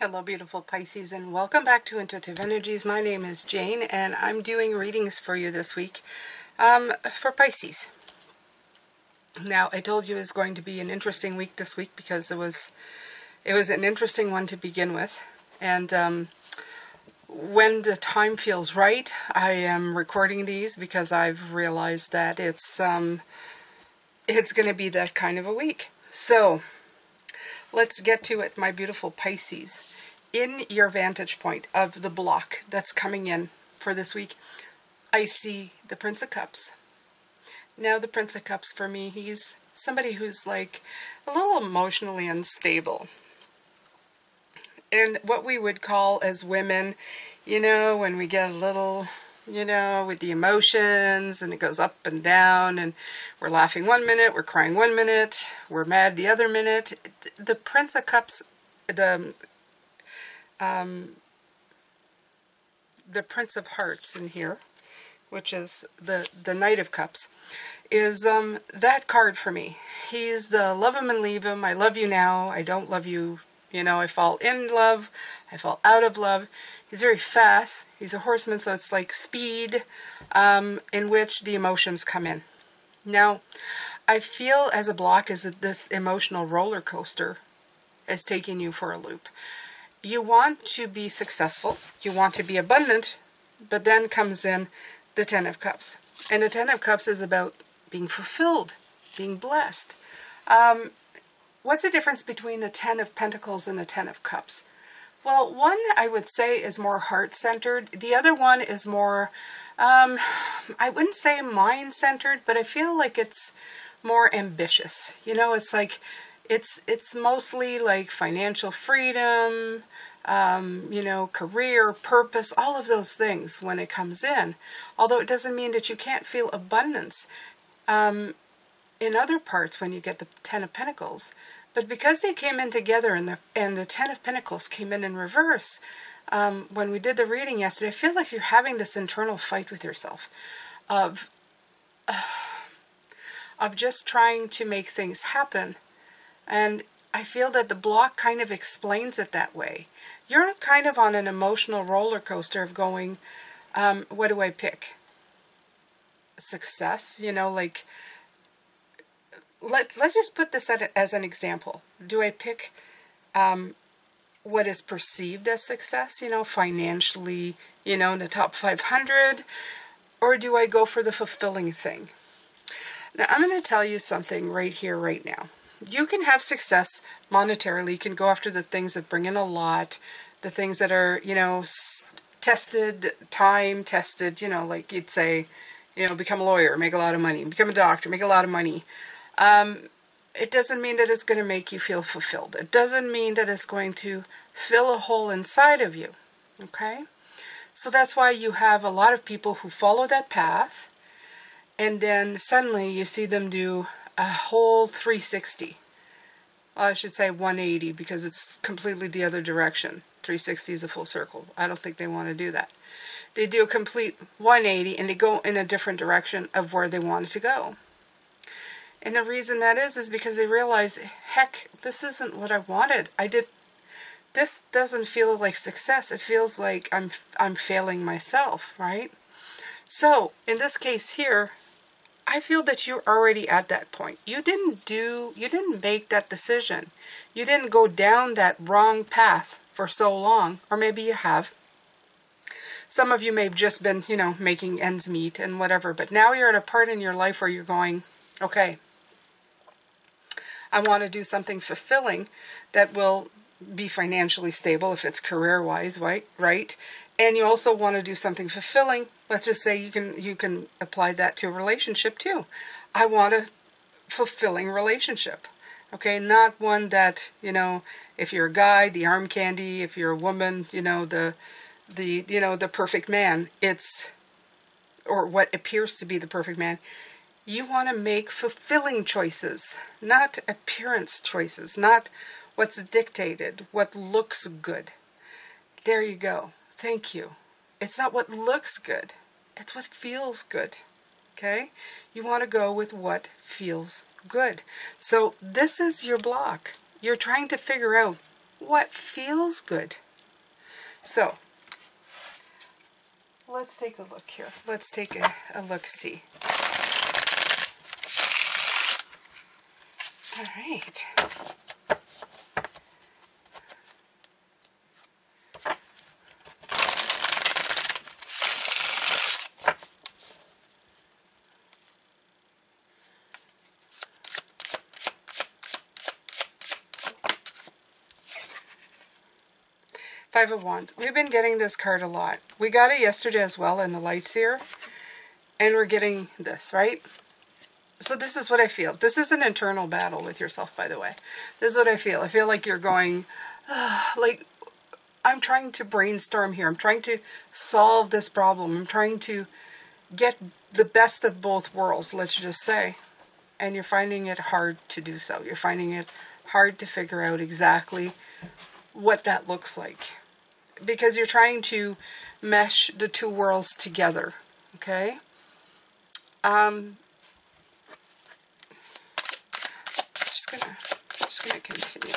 Hello beautiful Pisces, and welcome back to Intuitive Energies. My name is Jane and I'm doing readings for you this week for Pisces. Now, I told you it was going to be an interesting week this week because it was an interesting one to begin with, and when the time feels right, I am recording these because I've realized that it's going to be that kind of a week. So let's get to it, my beautiful Pisces. In your vantage point of the block that's coming in for this week, I see the Prince of Cups. Now, the Prince of Cups for me, he's somebody who's like a little emotionally unstable. And what we would call as women, when we get a little, with the emotions and it goes up and down and we're laughing one minute, we're crying one minute, we're mad the other minute. The Prince of Cups, the Prince of Hearts in here, which is the Knight of Cups, is that card for me. He's the love him and leave him. I love you now. I don't love you. I fall in love. I fall out of love. He's very fast. He's a horseman, so it's like speed in which the emotions come in. Now, I feel as a block is that this emotional roller coaster is taking you for a loop. You want to be successful, you want to be abundant, but then comes in the Ten of Cups. And the Ten of Cups is about being fulfilled, being blessed. What's the difference between the Ten of Pentacles and the Ten of Cups? Well, one I would say is more heart-centered. The other one is more, I wouldn't say mind-centered, but I feel like it's more ambitious. It's like, it's mostly like financial freedom, career, purpose, all of those things when it comes in. Although it doesn't mean that you can't feel abundance in other parts when you get the Ten of Pentacles. But because they came in together and the Ten of Pentacles came in reverse, when we did the reading yesterday, I feel like you're having this internal fight with yourself of just trying to make things happen. And I feel that the block kind of explains it that way. You're kind of on an emotional roller coaster of going, what do I pick? Success, like, let's just put this as an example. Do I pick what is perceived as success, financially, in the top 500, or do I go for the fulfilling thing? Now, I'm going to tell you something right here, right now. You can have success monetarily. You can go after the things that bring in a lot, the things that are, tested, time tested, like you'd say, become a lawyer, make a lot of money, become a doctor, make a lot of money. It doesn't mean that it's going to make you feel fulfilled. It doesn't mean that it's going to fill a hole inside of you, okay? So that's why you have a lot of people who follow that path, and then suddenly you see them do a whole 360. Well, I should say 180 because it's completely the other direction. 360 is a full circle. I don't think they want to do that. They do a complete 180 and they go in a different direction of where they wanted to go. And the reason that is because they realize, heck, this isn't what I wanted. This doesn't feel like success. It feels like I'm failing myself, right? So, in this case here, I feel that you're already at that point. You didn't make that decision. You didn't go down that wrong path for so long, or maybe you have. Some of you may have just been, making ends meet and whatever, but now you're at a part in your life where you're going, okay, I want to do something fulfilling that will be financially stable if it's career-wise, right? And you also want to do something fulfilling. Let's just say you can apply that to a relationship too. I want a fulfilling relationship. Okay, not one that, if you're a guy, the arm candy, if you're a woman, the perfect man. Or what appears to be the perfect man. You want to make fulfilling choices, not appearance choices, not what's dictated, what looks good. There you go. Thank you. It's not what looks good. It's what feels good. Okay? You want to go with what feels good. So this is your block. You're trying to figure out what feels good. So, let's take a look here. Let's take a look-see. All right. Five of Wands. We've been getting this card a lot. We got it yesterday as well in the lights here. And we're getting this, right? So this is what I feel. This is an internal battle with yourself, by the way. This is what I feel. I feel like you're going, like, I'm trying to brainstorm here. I'm trying to solve this problem. I'm trying to get the best of both worlds, let's just say. And you're finding it hard to do so. You're finding it hard to figure out exactly what that looks like. Because you're trying to mesh the two worlds together, okay? Just gonna continue.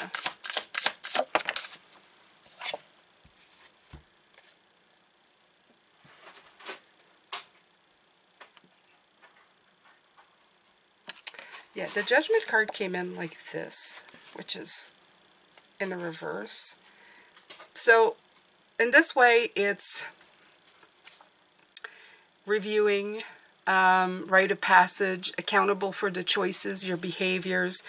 Yeah, the Judgment card came in like this, which is in the reverse. So, in this way, it's reviewing, rite of passage, accountable for the choices, your behaviors.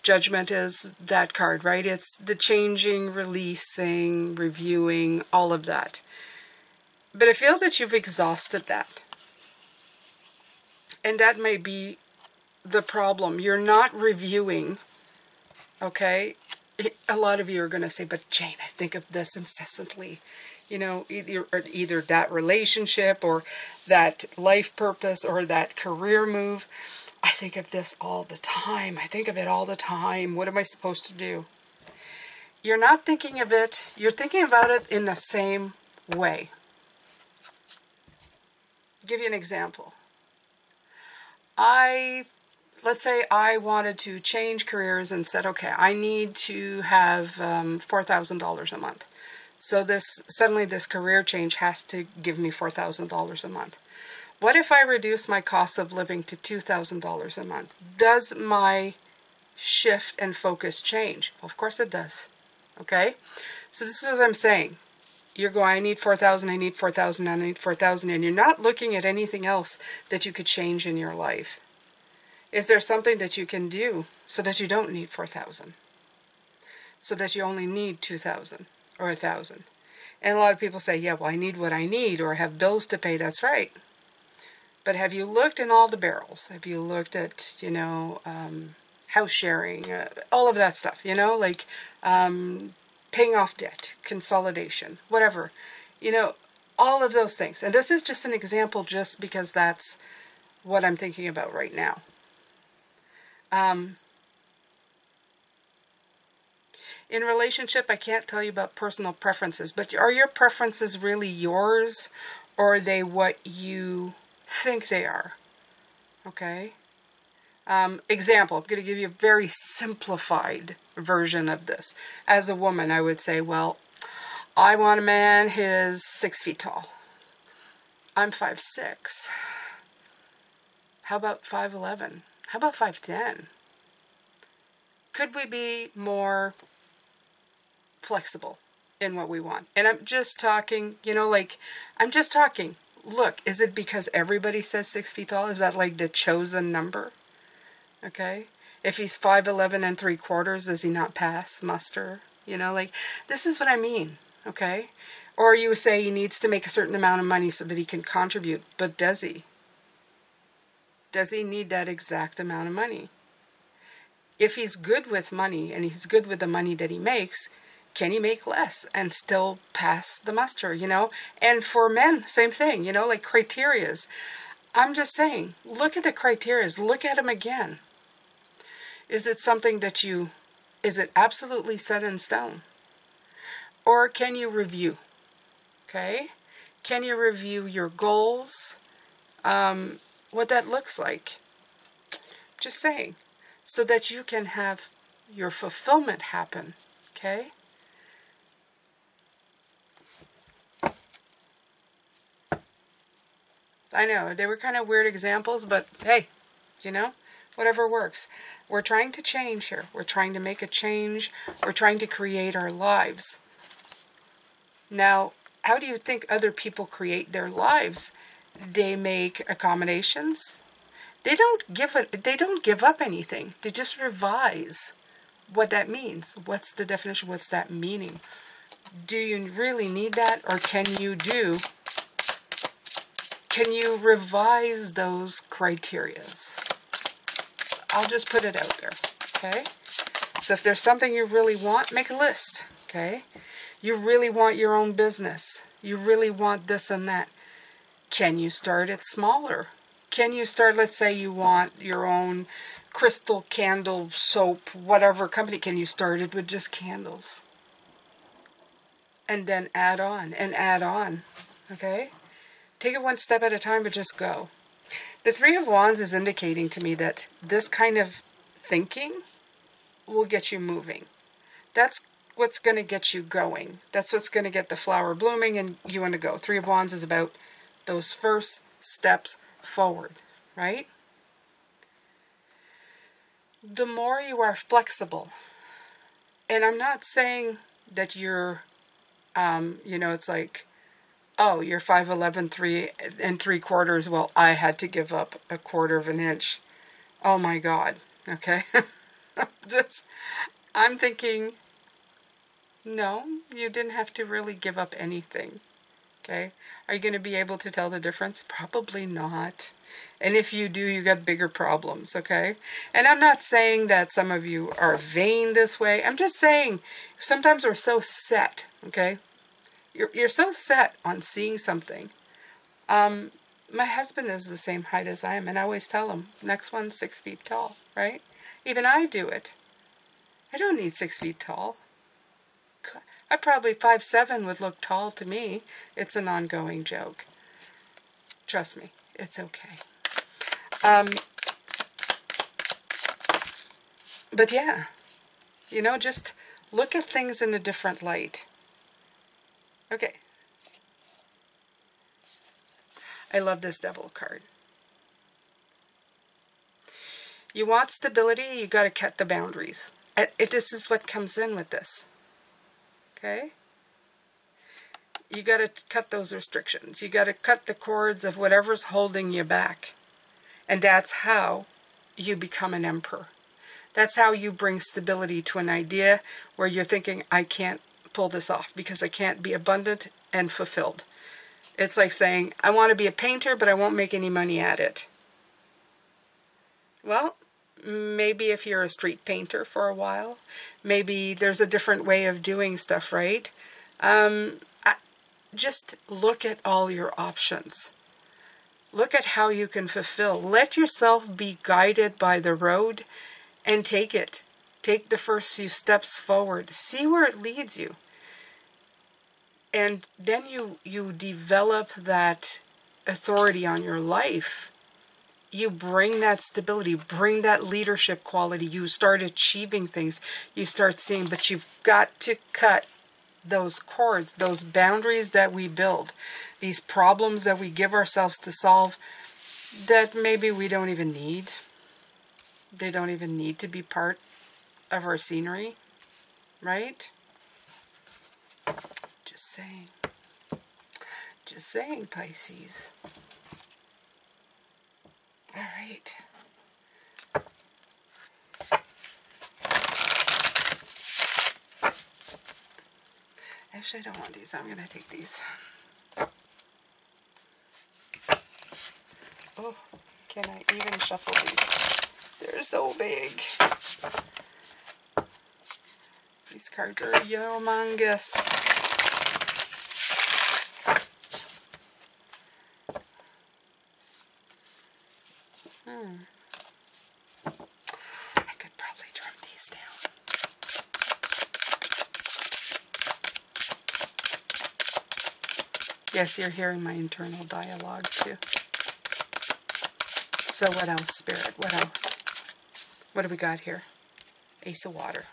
Judgment is that card, right? It's the changing, releasing, reviewing, all of that. But I feel that you've exhausted that. And that may be the problem. You're not reviewing, okay? A lot of you are going to say, but Jane, I think of this incessantly. You know, either that relationship or that life purpose or that career move. I think of this all the time. I think of it all the time. What am I supposed to do? You're not thinking of it. You're thinking about it in the same way. I'll give you an example. Let's say I wanted to change careers and said, okay, I need to have $4,000 a month. So suddenly this career change has to give me $4,000 a month. What if I reduce my cost of living to $2,000 a month? Does my shift and focus change? Well, of course it does. Okay? So this is what I'm saying. You're going, I need 4,000, I need 4,000, I need 4,000, and you're not looking at anything else that you could change in your life. Is there something that you can do so that you don't need 4,000? So that you only need 2,000 or 1,000? And a lot of people say, yeah, well, I need what I need or I have bills to pay. That's right. But have you looked in all the barrels? Have you looked at, house sharing, all of that stuff, like paying off debt, consolidation, whatever, all of those things. And this is just an example just because that's what I'm thinking about right now. In relationship, I can't tell you about personal preferences, but are your preferences really yours or are they what you think they are? Okay. Example, I'm going to give you a very simplified version of this. As a woman, I would say, well, I want a man who's 6 feet tall. I'm 5'6". How about 5'11"? How about 5'10"? Could we be more flexible in what we want? And I'm just talking, I'm just talking. Look, is it because everybody says 6 feet tall? Is that like the chosen number? Okay. If he's 5'11" and 3/4, does he not pass muster? This is what I mean. Okay. Or you say he needs to make a certain amount of money so that he can contribute. But does he? Does he need that exact amount of money? If he's good with money and he's good with the money that he makes, can he make less and still pass the muster, And for men, same thing, like criterias. I'm just saying, look at the criterias. Look at them again. Is it something that is it absolutely set in stone? Or can you review? Okay? Can you review your goals? What that looks like? Just saying. So that you can have your fulfillment happen. Okay? I know, they were kind of weird examples, but hey, you know, whatever works. We're trying to change here. We're trying to make a change. We're trying to create our lives. Now, how do you think other people create their lives? They make accommodations. They don't give up anything. They just revise what that means. What's the definition? What's that meaning? Do you really need that, or can you revise those criterias? I'll just put it out there, okay? So if there's something you really want, make a list, okay? You really want your own business. You really want this and that. Can you start it smaller? Can you start, let's say you want your own crystal candle soap, whatever company, can you start it with just candles? And then add on and add on, okay? Take it one step at a time, but just go. The Three of Wands is indicating to me that this kind of thinking will get you moving. That's what's going to get you going. That's what's going to get the flower blooming and you want to go. Three of Wands is about those first steps forward, right? The more you are flexible, and I'm not saying that you're, it's like, oh, you're 5'11", 3 3/4. Well, I had to give up 1/4 of an inch. Oh my God. Okay. I'm thinking, no, you didn't have to really give up anything. Okay. Are you going to be able to tell the difference? Probably not. And if you do, you got bigger problems. Okay. And I'm not saying that some of you are vain this way. I'm just saying sometimes we're so set. Okay. You're so set on seeing something. My husband is the same height as I am, and I always tell him, next one's 6 feet tall, right? Even I do it. I don't need 6 feet tall. I probably 5'7" would look tall to me. It's an ongoing joke. Trust me, it's okay. But yeah, just look at things in a different light. Okay. I love this Devil card. You want stability, you got to cut the boundaries. This is what comes in with this. Okay? You got to cut those restrictions. You got to cut the cords of whatever's holding you back. And that's how you become an emperor. That's how you bring stability to an idea where you're thinking, I can't pull this off because I can't be abundant and fulfilled. It's like saying, I want to be a painter, but I won't make any money at it. Well, maybe if you're a street painter for a while, maybe there's a different way of doing stuff, right? Just look at all your options. Look at how you can fulfill. Let yourself be guided by the road and take it. Take the first few steps forward. See where it leads you. And then you develop that authority on your life. You bring that stability, bring that leadership quality. You start achieving things. You start seeing, but you've got to cut those cords, those boundaries that we build, these problems that we give ourselves to solve that maybe we don't even need. They don't even need to be part of our scenery, right? Just saying. Just saying, Pisces. All right. Actually, I don't want these. I'm going to take these. Oh, can I even shuffle these? They're so big. These cards are humongous. I could probably drum these down. Yes, you're hearing my internal dialogue too. So what else, Spirit? What else? What do we got here? Ace of Water.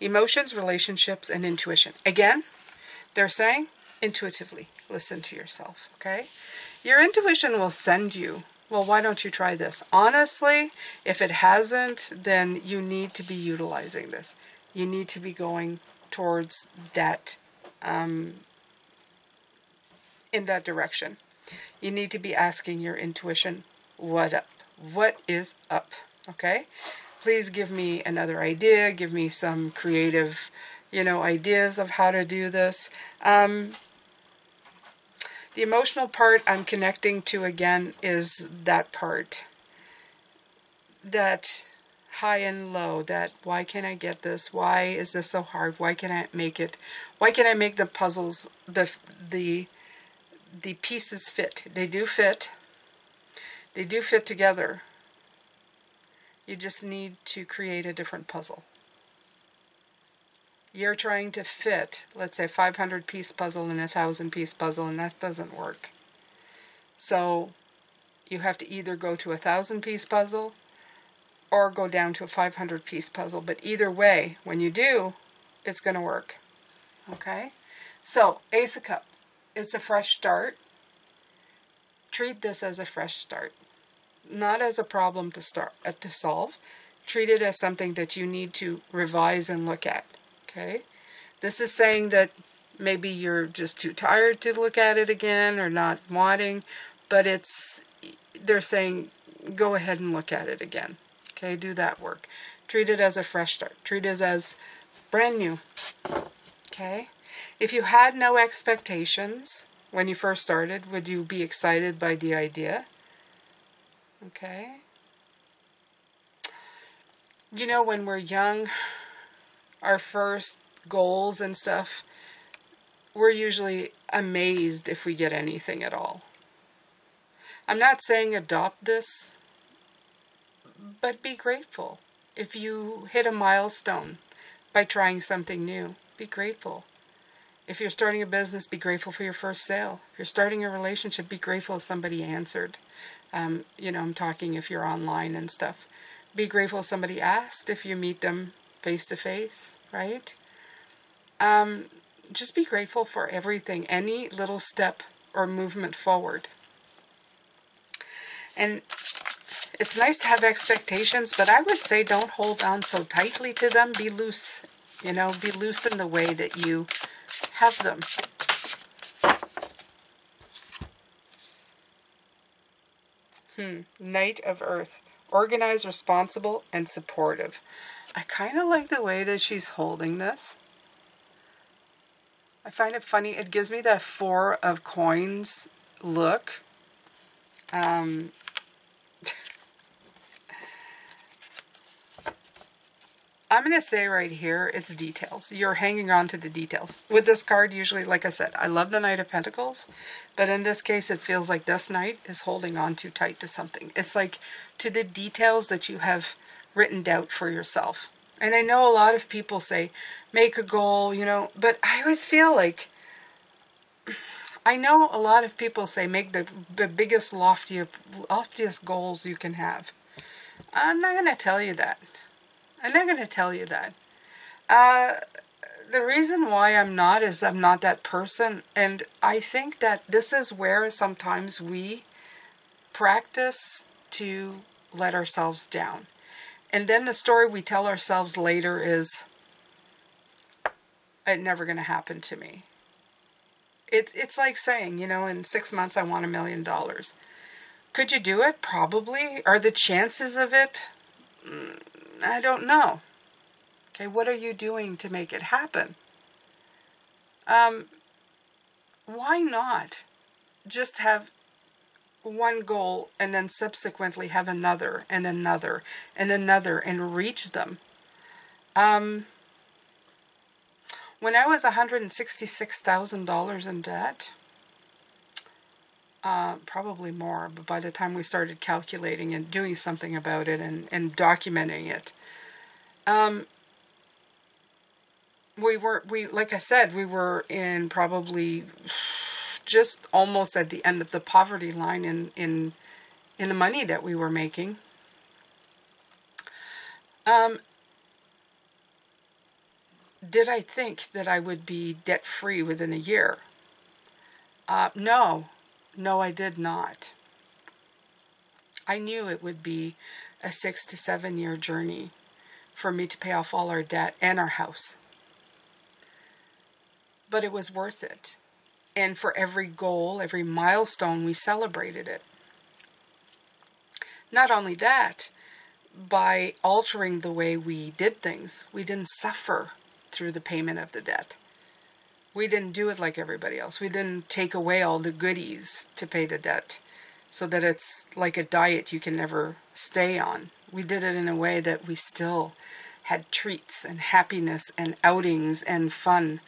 Emotions, relationships, and intuition. Again, they're saying intuitively listen to yourself, okay? Your intuition will send you, well, why don't you try this? Honestly, if it hasn't, then you need to be utilizing this. You need to be going towards that, in that direction. You need to be asking your intuition, what up? What is up? Okay? Please give me another idea. Give me some creative, ideas of how to do this. The emotional part I'm connecting to again is that part. That high and low, that why can't I get this? Why is this so hard? Why can't I make it? Why can't I make the puzzles, the pieces fit? They do fit. They do fit together. You just need to create a different puzzle. You're trying to fit, let's say, 500-piece puzzle in a 1,000-piece puzzle, and that doesn't work. So you have to either go to a 1,000-piece puzzle or go down to a 500-piece puzzle. But either way, when you do, it's going to work. Okay? So, Ace of Cups. It's a fresh start. Treat this as a fresh start. Not as a problem to solve. Treat it as something that you need to revise and look at. Okay? This is saying that maybe you're just too tired to look at it again or not wanting, but they're saying go ahead and look at it again. Okay? Do that work. Treat it as a fresh start. Treat it as brand new. Okay? If you had no expectations when you first started, would you be excited by the idea? Okay? When we're young, our first goals and stuff, we're usually amazed if we get anything at all. I'm not saying adopt this, but be grateful. If you hit a milestone by trying something new, be grateful. If you're starting a business, be grateful for your first sale. If you're starting a relationship, be grateful if somebody answered. I'm talking if you're online and stuff. Be grateful if somebody asked if you meet them face to face, right? Just be grateful for everything, any little step or movement forward. And it's nice to have expectations, but I would say don't hold on so tightly to them. Be loose, be loose in the way that you have them. Knight of Earth. Organized, responsible, and supportive. I kind of like the way that she's holding this. I find it funny. It gives me that 4 of coins look. I'm going to say right here, it's details. You're hanging on to the details. With this card, usually, like I said, I love the Knight of Pentacles. But in this case, it feels like this Knight is holding on too tight to something. It's like to the details that you have written out for yourself. And I know a lot of people say, make a goal, but I always feel like, I know a lot of people say make the biggest, loftiest goals you can have. I'm not going to tell you that. I'm not going to tell you that. The reason why I'm not is I'm not that person. And I think that this is where sometimes we practice to let ourselves down. And then the story we tell ourselves later is, it's never going to happen to me. It's like saying, in 6 months I want $1 million. Could you do it? Probably. Are the chances of it? I don't know. Okay, what are you doing to make it happen? Why not just have one goal and then subsequently have another and another and another and reach them? When I was $166,000 in debt, probably more, but by the time we started calculating and doing something about it and documenting it, like I said, we were in probably just almost at the end of the poverty line in the money that we were making. Did I think that I would be debt-free within a year? No, I did not. I knew it would be a 6 to 7 year journey for me to pay off all our debt and our house. But it was worth it. And for every goal, every milestone, we celebrated it. Not only that, by altering the way we did things, we didn't suffer through the payment of the debt. We didn't do it like everybody else. We didn't take away all the goodies to pay the debt so that it's like a diet you can never stay on. We did it in a way that we still had treats and happiness and outings and fun.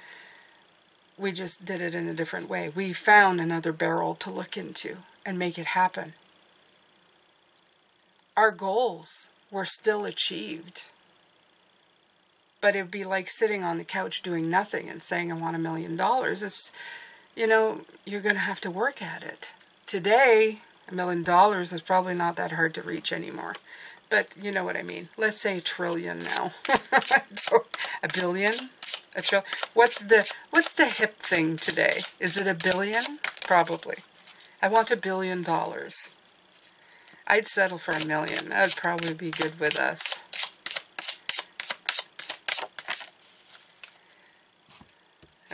We just did it in a different way. We found another barrel to look into and make it happen. Our goals were still achieved. But it would be like sitting on the couch doing nothing and saying, I want $1 million. It's, you're going to have to work at it. Today, $1 million is probably not that hard to reach anymore. But you know what I mean. Let's say $1 trillion now. $1 billion? What's the hip thing today? Is it $1 billion? Probably. I want $1 billion. I'd settle for $1 million. That would probably be good with us.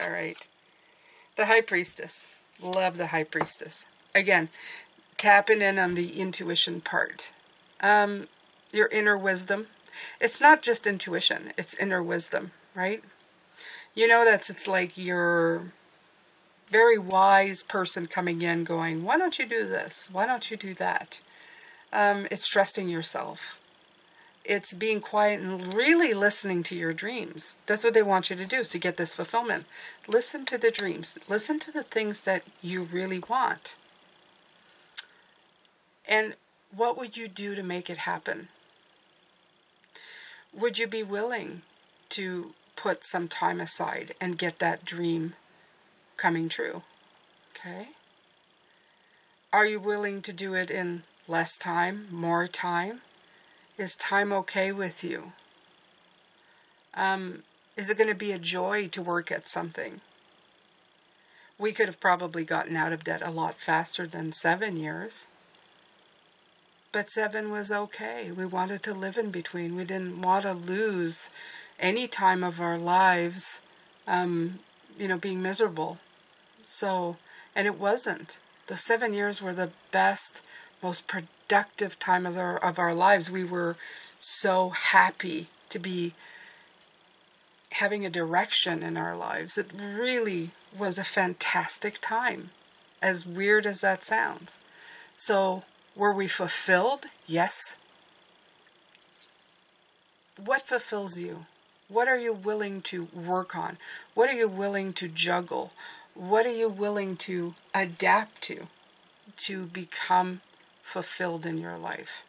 All right. The High Priestess. Love the High Priestess. Again, tapping in on the intuition part. Your inner wisdom. It's not just intuition. It's inner wisdom, right? It's like your very wise person coming in going, why don't you do this? Why don't you do that? It's trusting yourself. It's being quiet and really listening to your dreams. That's what they want you to do, is to get this fulfillment. Listen to the dreams. Listen to the things that you really want. And what would you do to make it happen? Would you be willing to put some time aside and get that dream coming true? Okay? Are you willing to do it in less time, more time? Is time okay with you? Is it going to be a joy to work at something? We could have probably gotten out of debt a lot faster than 7 years. But 7 was okay. We wanted to live in between. We didn't want to lose any time of our lives, being miserable. And it wasn't. The 7 years were the best, most productive time of our lives. We were so happy to be having a direction in our lives. It really was a fantastic time, as weird as that sounds. So, were we fulfilled? Yes. What fulfills you? What are you willing to work on? What are you willing to juggle? What are you willing to adapt to become fulfilled in your life?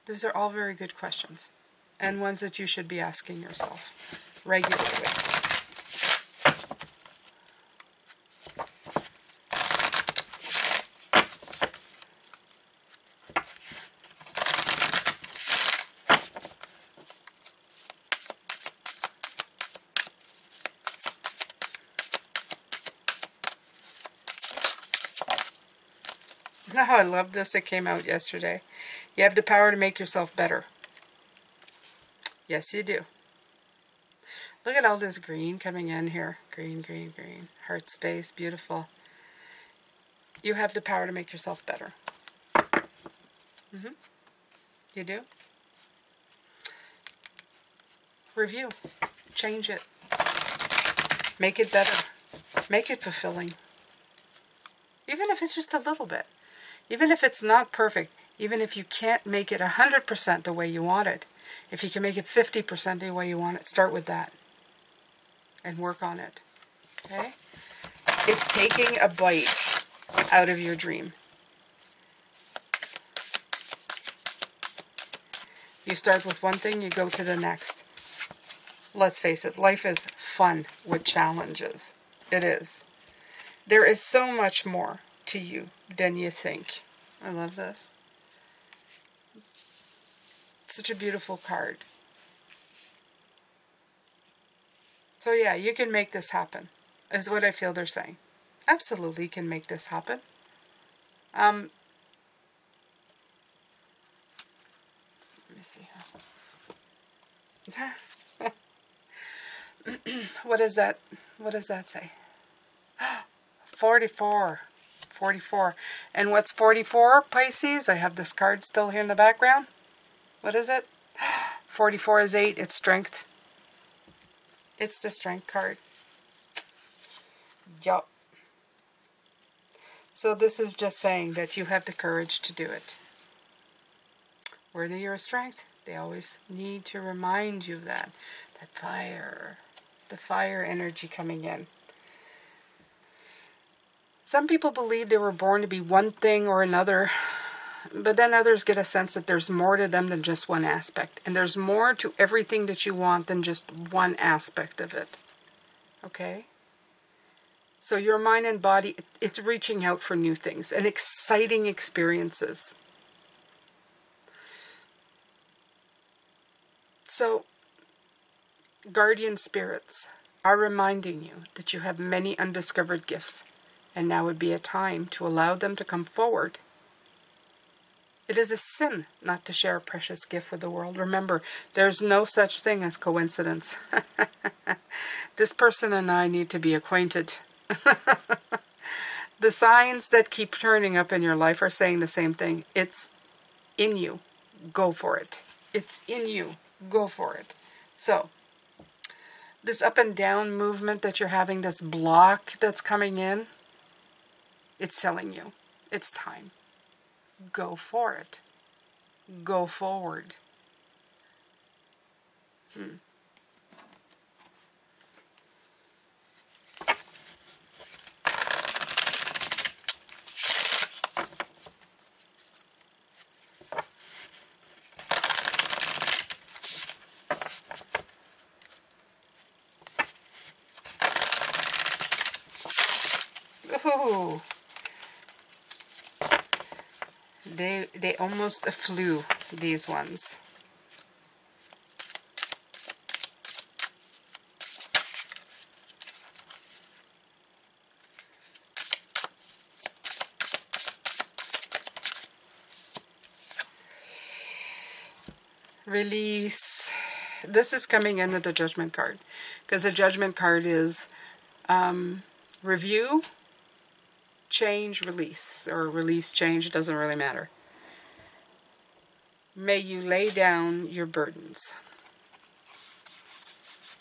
These are all very good questions, and ones that you should be asking yourself regularly. No, I love this. It came out yesterday. You have the power to make yourself better. Yes, you do. Look at all this green coming in here. Green, green, green. Heart space. Beautiful. You have the power to make yourself better. You do. Review. Change it. Make it better. Make it fulfilling. Even if it's just a little bit. Even if it's not perfect. Even if you can't make it 100% the way you want it. If you can make it 50% the way you want it, start with that. And work on it. Okay? It's taking a bite out of your dream. You start with one thing, you go to the next. Let's face it, life is fun with challenges. It is. There is so much more to you than you think. I love this. Such a beautiful card. So yeah, you can make this happen, is what I feel they're saying. absolutely can make this happen. Let me see here. What does that say? 44. 44. And what's 44, Pisces? I have this card still here in the background. What is it? 44 is 8. It's strength. It's the strength card. Yup. So this is just saying that you have the courage to do it. Word of your strength. They always need to remind you of that. That fire. The fire energy coming in. Some people believe they were born to be one thing or another, but then others get a sense that there's more to them than just one aspect. And there's more to everything that you want than just one aspect of it. Okay? So your mind and body, it's reaching out for new things and exciting experiences. So, guardian spirits are reminding you that you have many undiscovered gifts, and now would be a time to allow them to come forward. It is a sin not to share a precious gift with the world. Remember, there's no such thing as coincidence. This person and I need to be acquainted. The signs that keep turning up in your life are saying the same thing. It's in you. Go for it. It's in you. Go for it. So, this up and down movement that you're having, this block that's coming in, it's telling you, it's time. Go for it. Go forward. Ooh. They almost flew, these ones. Release. This is coming in with the Judgment card, because the Judgment card is review, change, release, or release, change, it doesn't really matter. May you lay down your burdens.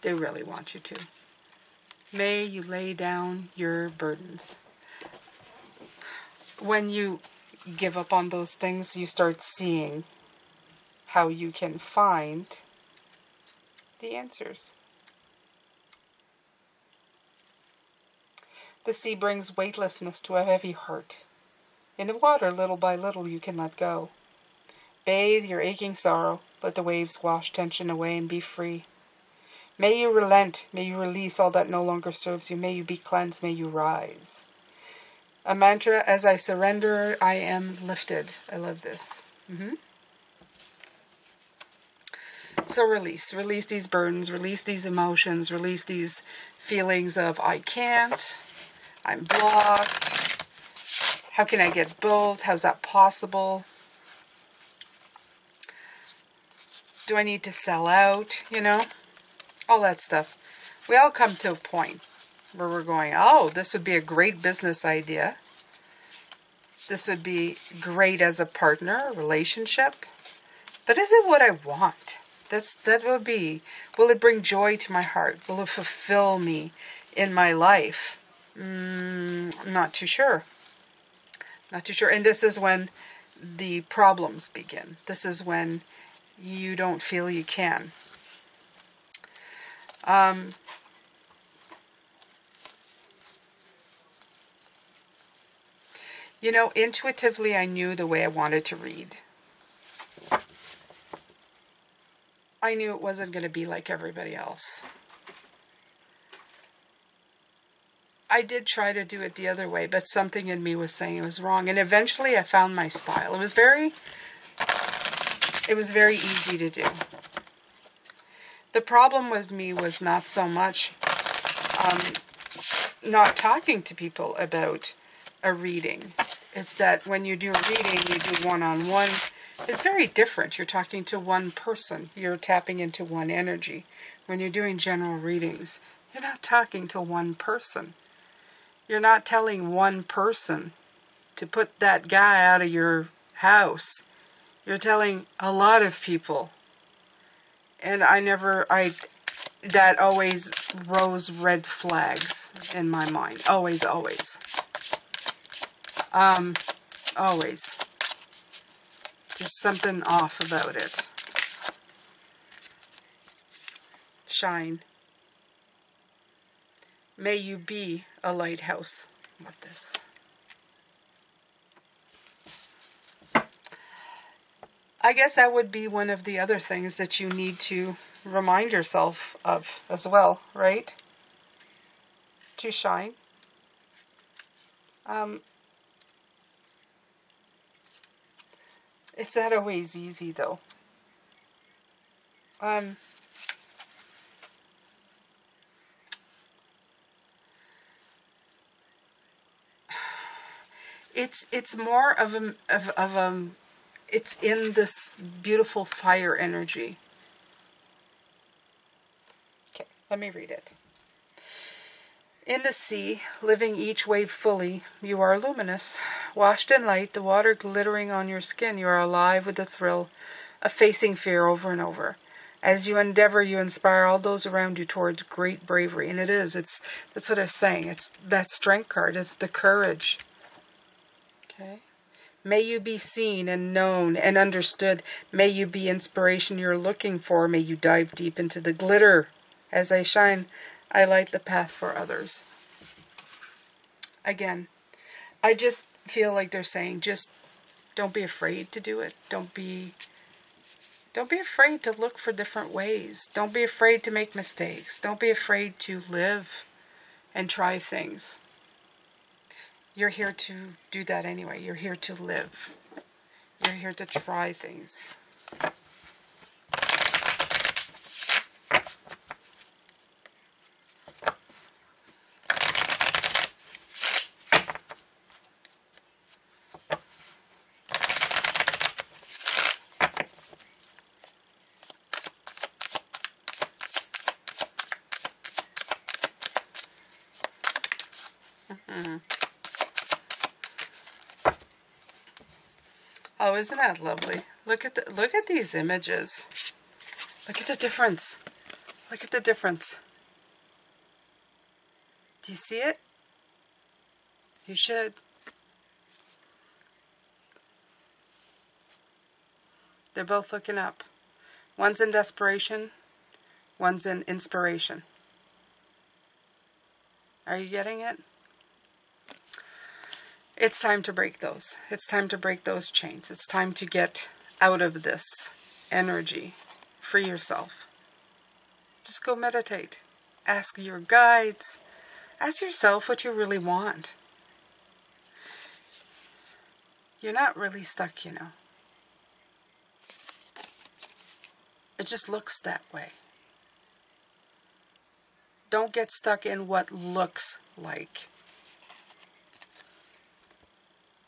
They really want you to. May you lay down your burdens. When you give up on those things, you start seeing how you can find the answers. The sea brings weightlessness to a heavy heart. In the water, little by little, you can let go. Bathe your aching sorrow. Let the waves wash tension away and be free. May you relent. May you release all that no longer serves you. May you be cleansed. May you rise. A mantra: as I surrender, I am lifted. I love this. So release. Release these burdens. Release these emotions. Release these feelings of I can't. I'm blocked. How can I get both? How's that possible? Do I need to sell out? You know? All that stuff. We all come to a point where we're going, oh, this would be a great business idea. This would be great as a partner, a relationship. But is it what I want? That would be, will it bring joy to my heart? Will it fulfill me in my life? I'm not too sure. Not too sure. And this is when the problems begin. This is when you don't feel you can. You know, intuitively I knew the way I wanted to read. I knew it wasn't going to be like everybody else. I did try to do it the other way, but something in me was saying it was wrong. And eventually I found my style. It was very easy to do. The problem with me was not so much not talking to people about a reading. It's that when you do a reading, you do one-on-one. It's very different. You're talking to one person. You're tapping into one energy. When you're doing general readings, you're not talking to one person. You're not telling one person to put that guy out of your house. You're telling a lot of people. And that always rose red flags in my mind. Always, always. Always. There's something off about it. Shine. May you be a lighthouse. Love this. I guess that would be one of the other things that you need to remind yourself of as well, right? To shine. It's not always easy, though. It's more of a it's in this beautiful fire energy. Okay, let me read it. In the sea, living each wave fully, you are luminous. Washed in light, the water glittering on your skin, you are alive with the thrill of facing fear over and over. As you endeavor, you inspire all those around you towards great bravery. And that's what I was saying. It's that strength card. It's the courage. Okay. May you be seen and known and understood. May you be inspiration you're looking for. May you dive deep into the glitter. As I shine, I light the path for others. Again, I just feel like they're saying, just don't be afraid to do it. Don't be afraid to look for different ways. Don't be afraid to make mistakes. Don't be afraid to live and try things. You're here to do that anyway. You're here to live. You're here to try things. Oh, isn't that lovely? Look at these images. Look at the difference. Look at the difference. Do you see it? You should. They're both looking up. One's in desperation. One's in inspiration. Are you getting it? It's time to break those. It's time to break those chains. It's time to get out of this energy. Free yourself. Just go meditate. Ask your guides. Ask yourself what you really want. You're not really stuck, you know. It just looks that way. Don't get stuck in what looks like.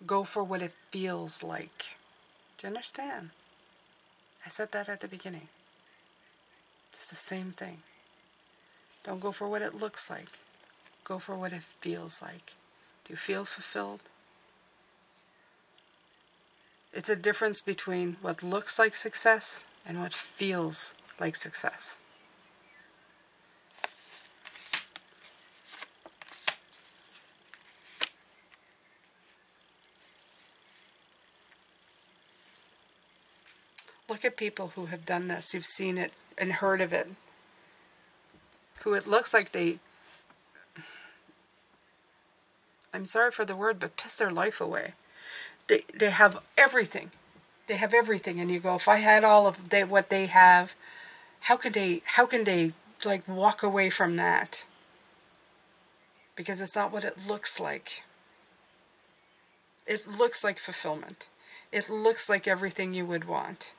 Go for what it feels like. Do you understand? I said that at the beginning. It's the same thing. Don't go for what it looks like. Go for what it feels like. Do you feel fulfilled? It's a difference between what looks like success and what feels like success. Look at people who have done this. You've seen it and heard of it. Who it looks like I'm sorry for the word, but piss their life away. They have everything. They have everything. And you go, if I had all of what they have, how can they like walk away from that? Because it's not what it looks like. It looks like fulfillment. It looks like everything you would want.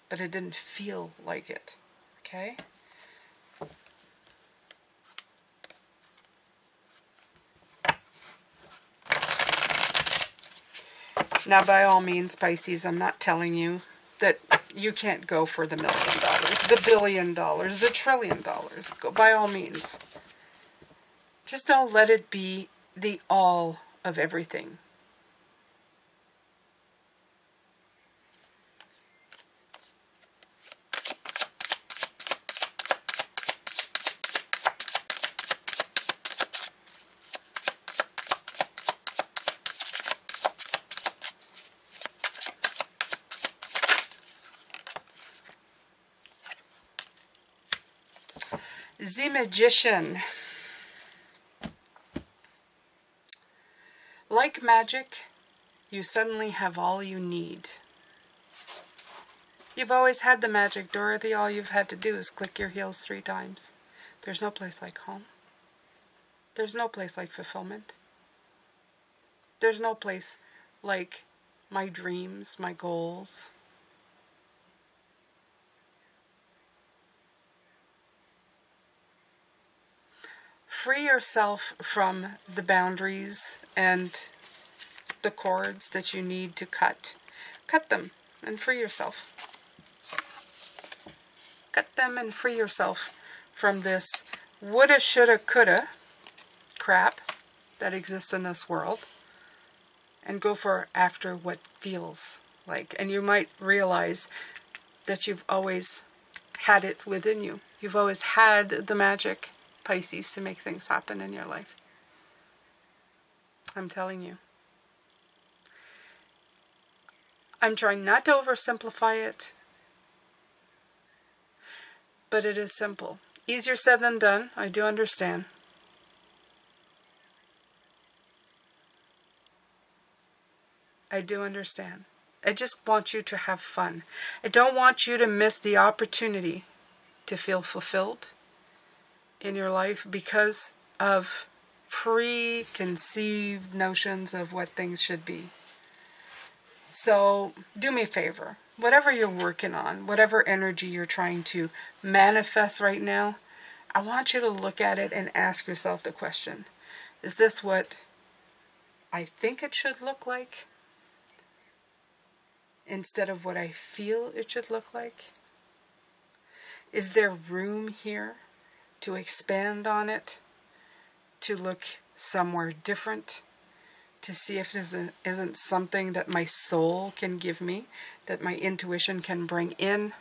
But it didn't feel like it. Okay? Now, by all means, Pisces, I'm not telling you that you can't go for the $1 million, the $1 billion, the $1 trillion. Go by all means. Just don't let it be the all of everything. The Magician. Like magic, you suddenly have all you need. You've always had the magic, Dorothy. All you've had to do is click your heels 3 times. There's no place like home. There's no place like fulfillment. There's no place like my dreams, my goals. Free yourself from the boundaries and the cords that you need to cut. Cut them and free yourself. Cut them and free yourself from this woulda, shoulda, coulda crap that exists in this world, and go for after what feels like. And you might realize that you've always had it within you. You've always had the magic, Pisces, to make things happen in your life. I'm telling you. I'm trying not to oversimplify it, but it is simple. Easier said than done, I do understand. I do understand. I just want you to have fun. I don't want you to miss the opportunity to feel fulfilled in your life because of preconceived notions of what things should be. So do me a favor. Whatever you're working on, whatever energy you're trying to manifest right now, I want you to look at it and ask yourself the question, is this what I think it should look like instead of what I feel it should look like? Is there room here to expand on it, to look somewhere different, to see if this isn't something that my soul can give me, that my intuition can bring in?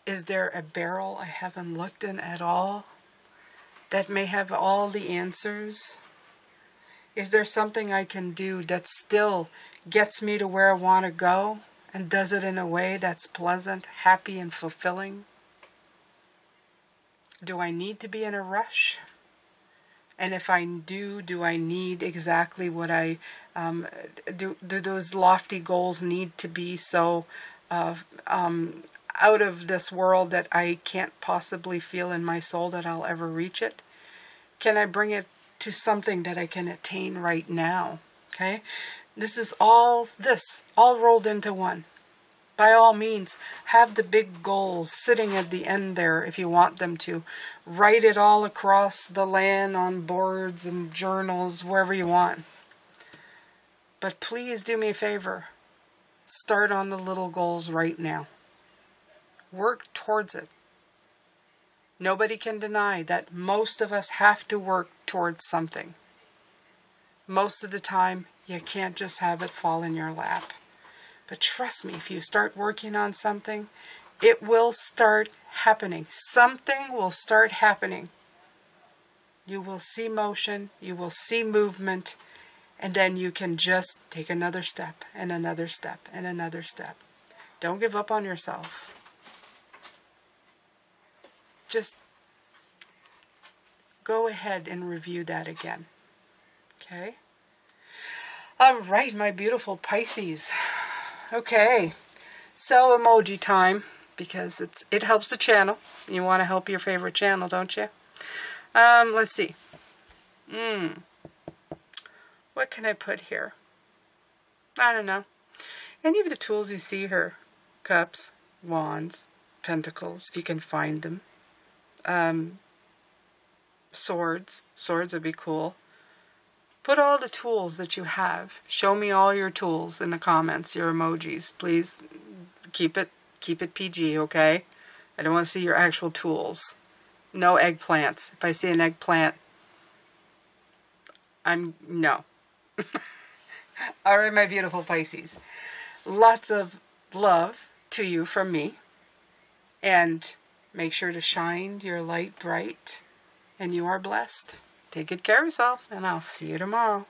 Is there a barrel I haven't looked in at all that may have all the answers? Is there something I can do that still gets me to where I want to go and does it in a way that's pleasant, happy, and fulfilling? Do I need to be in a rush? And if I do I need exactly what I, do those lofty goals need to be so out of this world that I can't possibly feel in my soul that I'll ever reach it? Can I bring it to something that I can attain right now? Okay? This is all rolled into one. By all means, have the big goals sitting at the end there if you want them to. Write it all across the land on boards and journals, wherever you want. But please do me a favor. Start on the little goals right now. Work towards it. Nobody can deny that most of us have to work towards something. Most of the time, you can't just have it fall in your lap. But trust me, if you start working on something, it will start happening. Something will start happening. You will see motion, you will see movement, and then you can just take another step, and another step, and another step. Don't give up on yourself. Just go ahead and review that again. Okay? All right, my beautiful Pisces. Okay, so emoji time, because it helps the channel. You want to help your favorite channel, don't you? Let's see. What can I put here? I don't know. Any of the tools you see here. Cups, wands, pentacles, if you can find them. Swords. Swords would be cool. Put all the tools that you have. Show me all your tools in the comments, your emojis. Please keep it PG, okay? I don't want to see your actual tools. No eggplants. If I see an eggplant, no. All right, my beautiful Pisces. Lots of love to you from me. And make sure to shine your light bright. And you are blessed. Take good care of yourself, and I'll see you tomorrow.